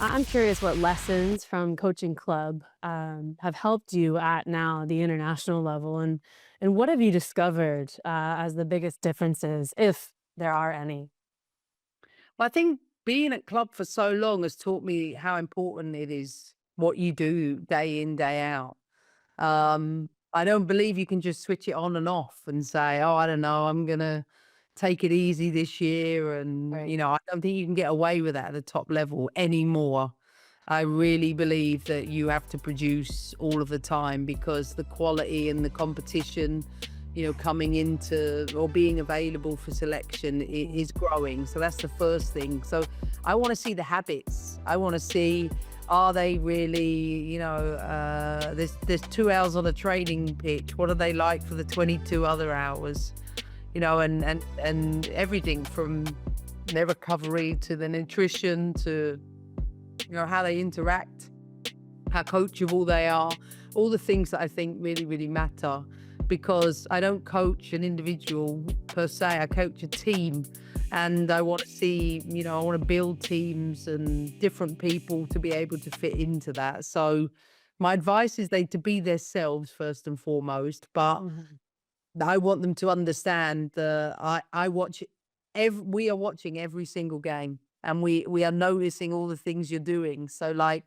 I'm curious what lessons from coaching club have helped you at now the international level, and what have you discovered as the biggest differences, if there are any? Well, I think being at club for so long has taught me how important it is what you do day in, day out. I don't believe you can just switch it on and off and say, "Oh, I don't know, I'm gonna take it easy this year." And, Right. I don't think you can get away with that at the top level anymore. I really believe that you have to produce all of the time because the quality and the competition, coming into or being available for selection is growing. So that's the first thing. So I want to see the habits. I want to see, are they really, there's 2 hours on a training pitch. What are they like for the 22 other hours? And everything from their recovery to the nutrition to how they interact, how coachable they are, all the things that I think really, really matter. Because I don't coach an individual per se, I coach a team. And I want to see, I want to build teams and different people to be able to fit into that. So my advice is they to be themselves first and foremost, but Mhm. I want them to understand that I watch we are watching every single game, and we are noticing all the things you're doing. So like,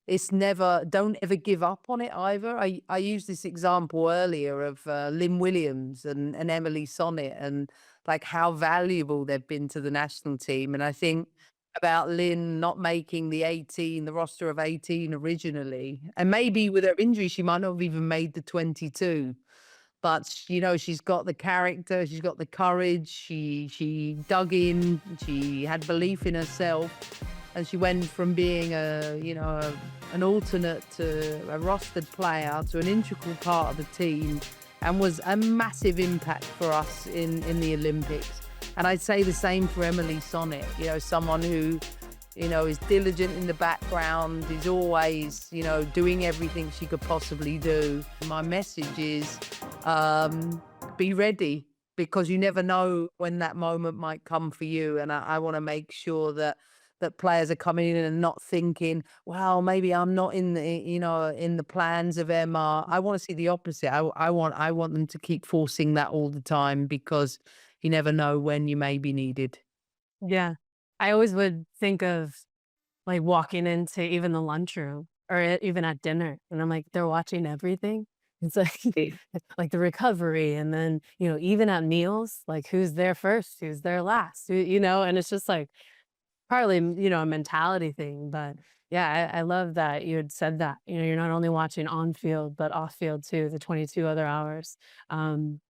it's never, don't ever give up on it either. I used this example earlier of Lynn Williams and Emily Sonnet, and like how valuable they've been to the national team. And I think about Lynn not making the roster of 18 originally, and maybe with her injury she might not have even made the 22. But, she's got the character, she's got the courage, she dug in, she had belief in herself, and she went from being an alternate to a rostered player to an integral part of the team, and was a massive impact for us in the Olympics. And I'd say the same for Emily Sonnet, someone who, is diligent in the background, is always, doing everything she could possibly do. My message is, be ready, because you never know when that moment might come for you. And I want to make sure that players are coming in and not thinking, well, maybe I'm not in the plans of Emma. I want to see the opposite. I want them to keep forcing that all the time, because you never know when you may be needed. Yeah. I always would think of like walking into even the lunchroom or even at dinner, and I'm like, they're watching everything. It's like like the recovery, and then even at meals, like who's there first, who's there last, and it's just like partly, a mentality thing, but yeah, I love that you had said that. You're not only watching on field, but off field too, the 22 other hours. Um,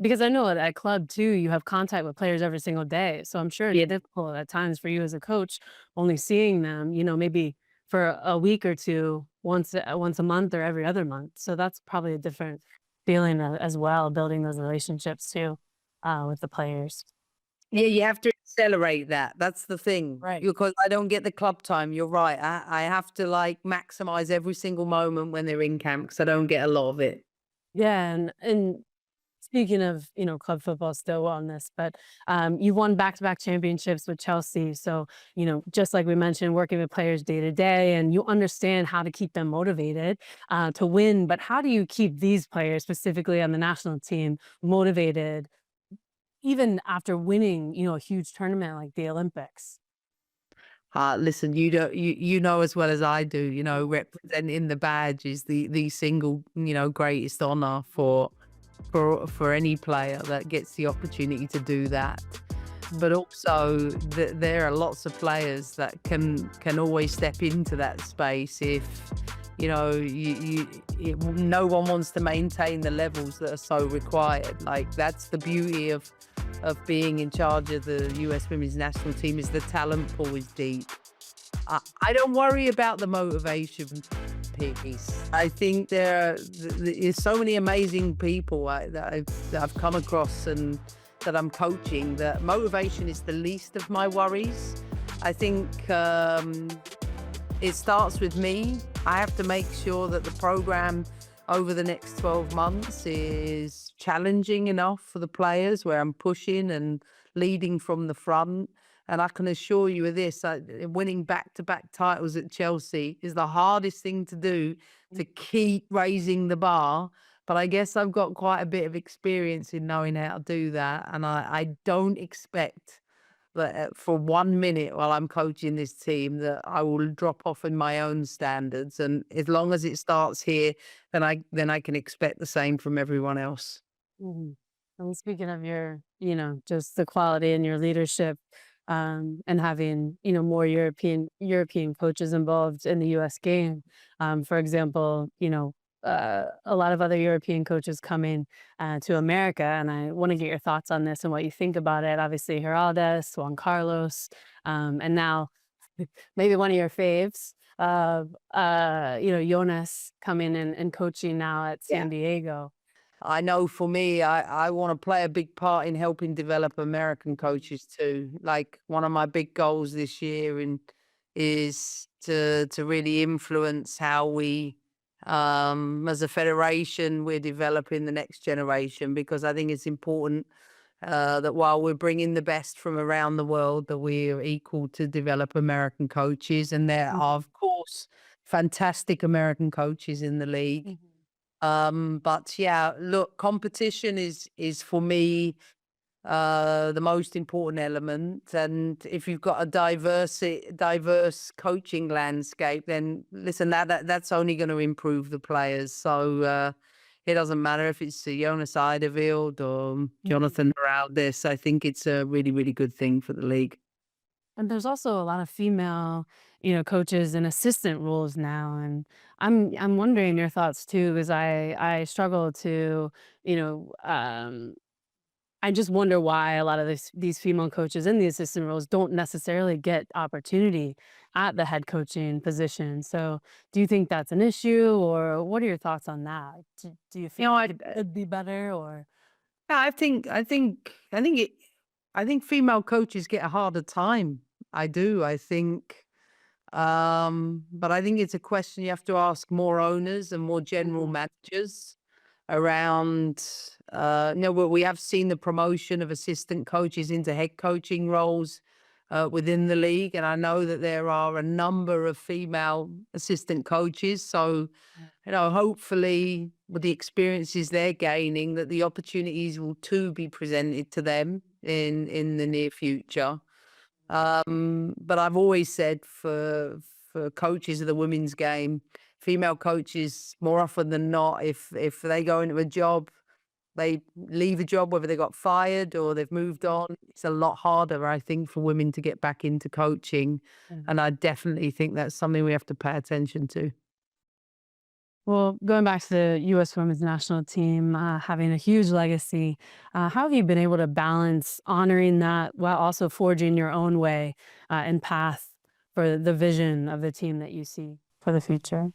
because I know at club too, you have contact with players every single day. So I'm sure it's Yeah. difficult at times for you as a coach, only seeing them, maybe for a week or two, once a month or every other month. So that's probably a different feeling as well, building those relationships too, with the players. Yeah, you have to accelerate that. That's the thing. Right. Because I don't get the club time. You're right. I have to like maximize every single moment when they're in camp, because I don't get a lot of it. Yeah, and speaking of, club football, still on this, but you won back-to-back championships with Chelsea. So, just like we mentioned, working with players day to day, and you understand how to keep them motivated to win. But how do you keep these players, specifically on the national team, motivated even after winning, a huge tournament like the Olympics? Listen, you don't you know as well as I do, representing the badge is the single, greatest honor for any player that gets the opportunity to do that. But also there are lots of players that can always step into that space if no one wants to maintain the levels that are so required. Like, that's the beauty of being in charge of the US women's national team, is the talent pool is deep. I don't worry about the motivation piece. I think there's so many amazing people that I've come across and that I'm coaching, that motivation is the least of my worries. I think it starts with me. I have to make sure that the program over the next 12 months is challenging enough for the players, where I'm pushing and leading from the front. And I can assure you of this, winning back-to-back titles at Chelsea is the hardest thing to do, to keep raising the bar. But I guess I've got quite a bit of experience in knowing how to do that. And I don't expect that for 1 minute while I'm coaching this team that I will drop off in my own standards. And as long as it starts here, then I can expect the same from everyone else. Mhm. And speaking of your, just the quality in your leadership, and having, more European coaches involved in the U.S. game. For example, a lot of other European coaches coming to America, and I want to get your thoughts on this and what you think about it. Obviously, Geraldes, Juan Carlos, and now maybe one of your faves, Jonas coming and coaching now at Yeah. San Diego. I know for me, I want to play a big part in helping develop American coaches too. Like one of my big goals this year is to really influence how we, as a federation, we're developing the next generation, because I think it's important that while we're bringing the best from around the world, that we are equal to develop American coaches. And there are, of course, fantastic American coaches in the league. Mhm. But yeah, look, competition is for me the most important element. And if you've got a diverse coaching landscape, then listen, that's only going to improve the players. So it doesn't matter if it's Jonas Eiderveld or Jonathan Heraldes. I think it's a really, really good thing for the league. And there's also a lot of female, coaches and assistant roles now, and I'm wondering your thoughts too, because I struggle to, you know, I just wonder why a lot of these female coaches in the assistant roles don't necessarily get opportunity at the head coaching position. So, do you think that's an issue, or what are your thoughts on that? Do you You feel know, it could be better, or? yeah, I think female coaches get a harder time. I do. I think, but I think it's a question you have to ask more owners and more general Mhm. managers around. We have seen the promotion of assistant coaches into head coaching roles within the league, and I know that there are a number of female assistant coaches. So hopefully with the experiences they're gaining, that the opportunities will too be presented to them in the near future. But I've always said for coaches of the women's game, female coaches more often than not, if they go into a job, they leave a job, whether they got fired or they've moved on. It's a lot harder, I think, for women to get back into coaching, and I definitely think that's something we have to pay attention to. Well, going back to the U.S. women's national team, having a huge legacy, how have you been able to balance honoring that while also forging your own way and path for the vision of the team that you see for the future?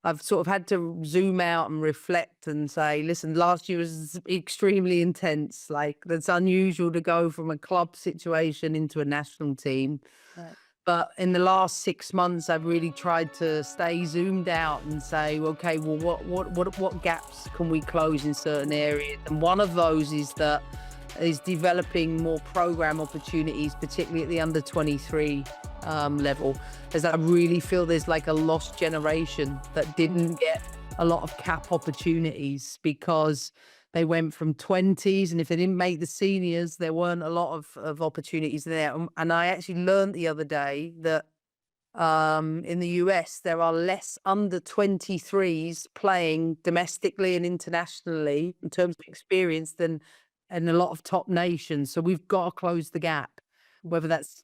I've sort of had to zoom out and reflect and say, listen, last year was extremely intense. Like, that's unusual to go from a club situation into a national team. Right. But in the last 6 months, I've really tried to stay zoomed out and say, okay, well, what gaps can we close in certain areas? And one of those is developing more program opportunities, particularly at the under 23 level, as I really feel there's like a lost generation that didn't get a lot of cap opportunities because they went from 20s, and if they didn't make the seniors, there weren't a lot of opportunities there. And I actually learned the other day that in the US, there are less under 23s playing domestically and internationally in terms of experience than in a lot of top nations. So we've got to close the gap, whether that's,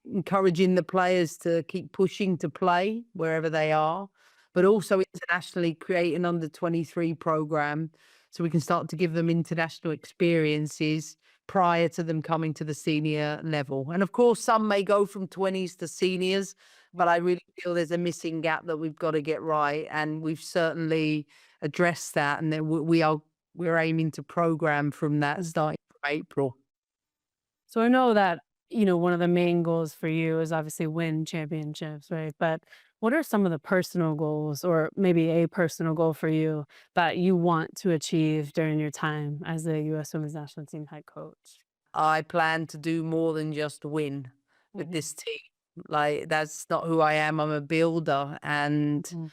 encouraging the players to keep pushing to play wherever they are, but also internationally create an under 23 program so we can start to give them international experiences prior to them coming to the senior level. And of course, some may go from 20s to seniors, but I really feel there's a missing gap that we've got to get right. And we've certainly addressed that. And then we're aiming to program from that starting from April. So I know that, one of the main goals for you is obviously win championships, right? But what are some of the personal goals, or maybe a personal goal for you that you want to achieve during your time as the U.S. Women's National Team head coach? I plan to do more than just win. with Mhm. this team. Like, that's not who I am. I'm a builder, and Mhm.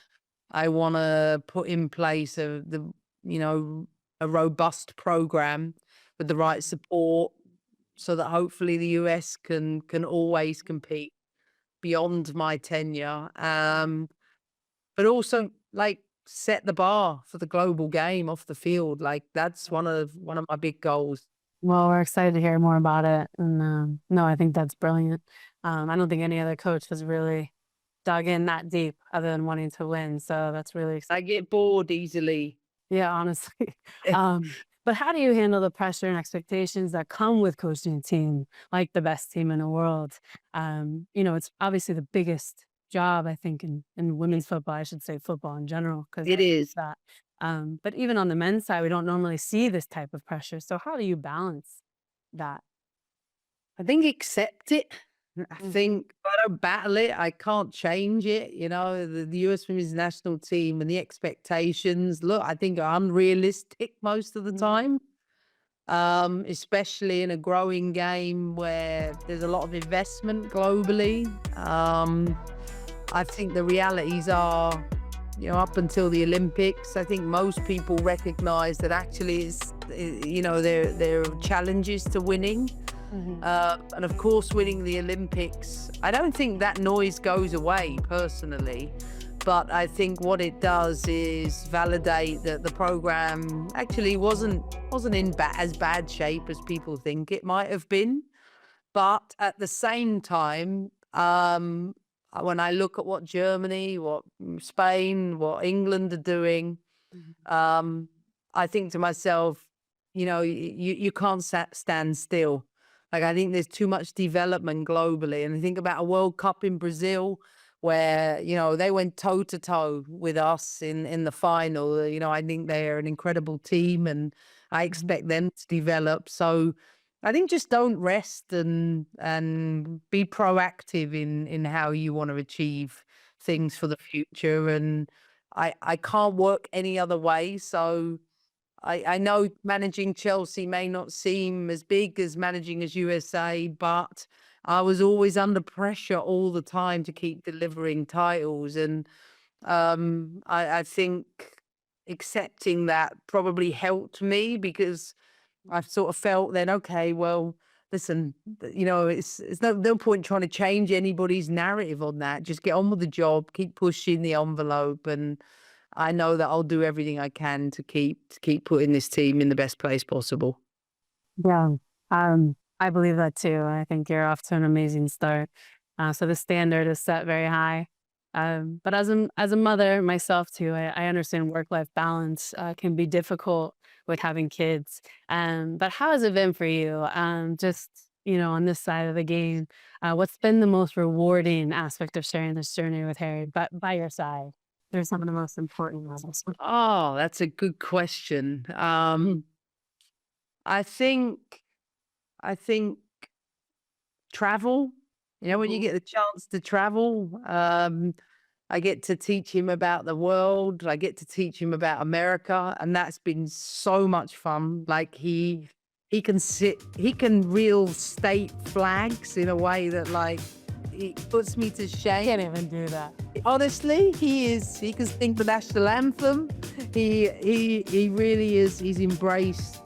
I want to put in place you know, a robust program with the right support, so that hopefully the US can always compete beyond my tenure. But also, like, set the bar for the global game off the field. Like, that's one of my big goals. Well, we're excited to hear more about it, and, no, I think that's brilliant. I don't think any other coach has really dug in that deep other than wanting to win, so that's really I get bored easily. yeah, honestly. Um, but how do you handle the pressure and expectations that come with coaching a team like the best team in the world? It's obviously the biggest job, I think, in women's football. I should say football in general, because It is. that. But even on the men's side, we don't normally see this type of pressure. So how do you balance that? I think accept it. I Mm, think if I don't battle it, I can't change it. You know, the US women's national team and the expectations, look, I think are unrealistic most of the mm, time. Especially in a growing game where there's a lot of investment globally. I think the realities are, up until the Olympics, I think most people recognize that actually there are challenges to winning. mhm, And of course, winning the Olympics, I don't think that noise goes away personally. But I think what it does is validate that the program actually wasn't in as bad shape as people think it might have been. But at the same time, when I look at what Germany, what Spain, what England are doing, mhm, um, I think to myself, you can't stand still. Like, I think there's too much development globally. And I think about a World Cup in Brazil where, they went toe to toe with us in the final. I think they're an incredible team, and I mhm. expect them to develop. So I think just don't rest, and be proactive in how you want to achieve things for the future. And I can't work any other way. So I know managing Chelsea may not seem as big as managing as USA, but I was always under pressure all the time to keep delivering titles. And I think accepting that probably helped me, because I've sort of felt then, okay, well, listen, it's no point trying to change anybody's narrative on that. Just get on with the job, keep pushing the envelope, and I know that I'll do everything I can to keep putting this team in the best place possible. Yeah, I believe that too. I think you're off to an amazing start. So the standard is set very high. But as a mother myself too, I understand work-life balance can be difficult with having kids. But how has it been for you? Just on this side of the game, what's been the most rewarding aspect of sharing this journey with Harry? But by your side, there's some of the most important ones. Oh, that's a good question. I think I think travel. When you Mhm. get the chance to travel, I get to teach him about the world. I get to teach him about America, and that's been so much fun. Like, he can reel state flags in a way that, like, it puts me to Can't shame. even do that. Honestly, he can sing the national anthem. He really is. He's embraced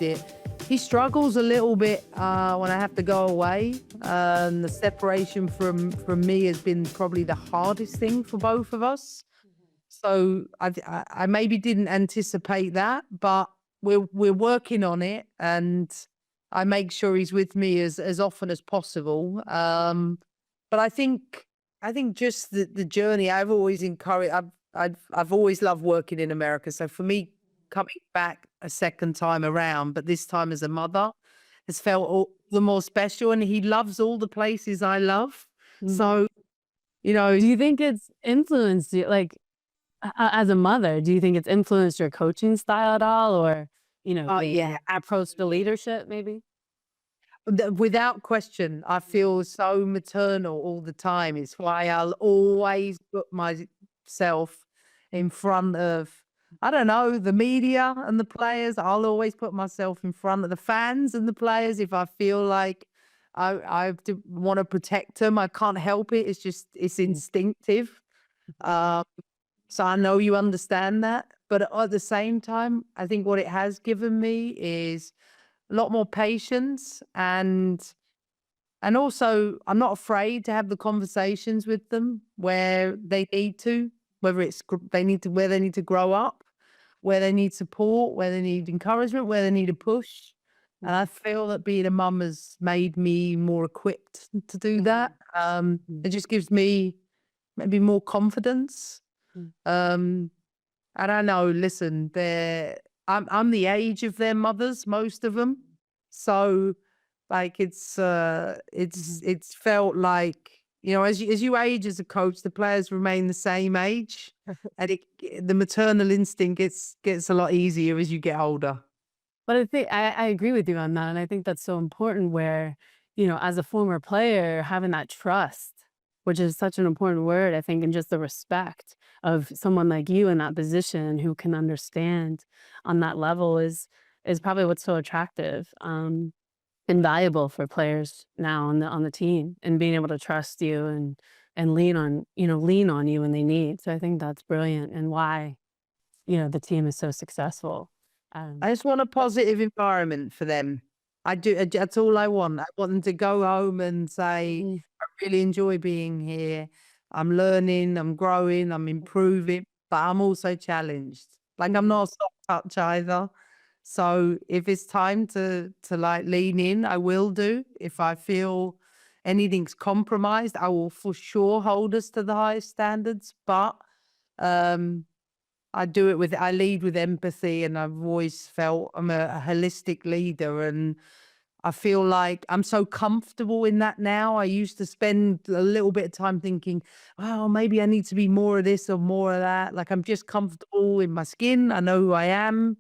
it. He struggles a little bit when I have to go away. The separation from me has been probably the hardest thing for both of us. So I maybe didn't anticipate that, but we're working on it, and I make sure he's with me as often as possible. But I think just the journey. I've always encouraged. I've always loved working in America. So for me, coming back a second time around, but this time as a mother, has felt all the more special. And he loves all the places I love. Mhm. So you know, Do you think it's influenced you, like, as a mother, do you think it's influenced your coaching style at all, or, the yeah, approach to absolutely. leadership maybe? Without question, I feel so maternal all the time. It's why I'll always put myself in front of, I don't know, the media and the players. I'll always put myself in front of the fans and the players if I feel like I want to protect them. I can't help it. It's instinctive. Um, so I know you understand that. But at the same time, I think what it has given me is a lot more patience, and also I'm not afraid to have the conversations with them where they need to, whether it's where they need to grow up, where they need support, where they need encouragement, where they need a push. And I feel that being a mum has made me more equipped to do that. It just gives me maybe more confidence. Mm. I don't know. Listen, I'm the age of their mothers, most of them. So, like, it's felt like, as you age as a coach, the players remain the same age, and the maternal instinct gets a lot easier as you get older. But I think I agree with you on that, and I think that's so important where, as a former player, having that trust, which is such an important word, I think, and just the respect of someone like you in that position who can understand on that level is probably what's so attractive, and valuable for players now on the team, and being able to trust you and lean on you when they need. So I think that's brilliant and why, the team is so successful. I just want a positive environment for them. I do. That's all I want. I want them to go home and say, Mm, I really enjoy being here. I'm learning, I'm growing, I'm improving, but I'm also challenged. Like, I'm not a soft touch either. So if it's time to like lean in, I will do. If I feel anything's compromised, I will for sure hold us to the highest standards. But um I lead with empathy, and I've always felt I'm a holistic leader, and I feel like I'm so comfortable in that now. I used to spend a little bit of time thinking, oh, maybe I need to be more of this or more of that. Like, I'm just comfortable in my skin. I know who I am.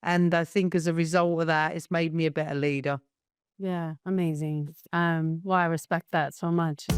And I think as a result of that, it's made me a better leader. yeah, amazing. Well, I respect that so much.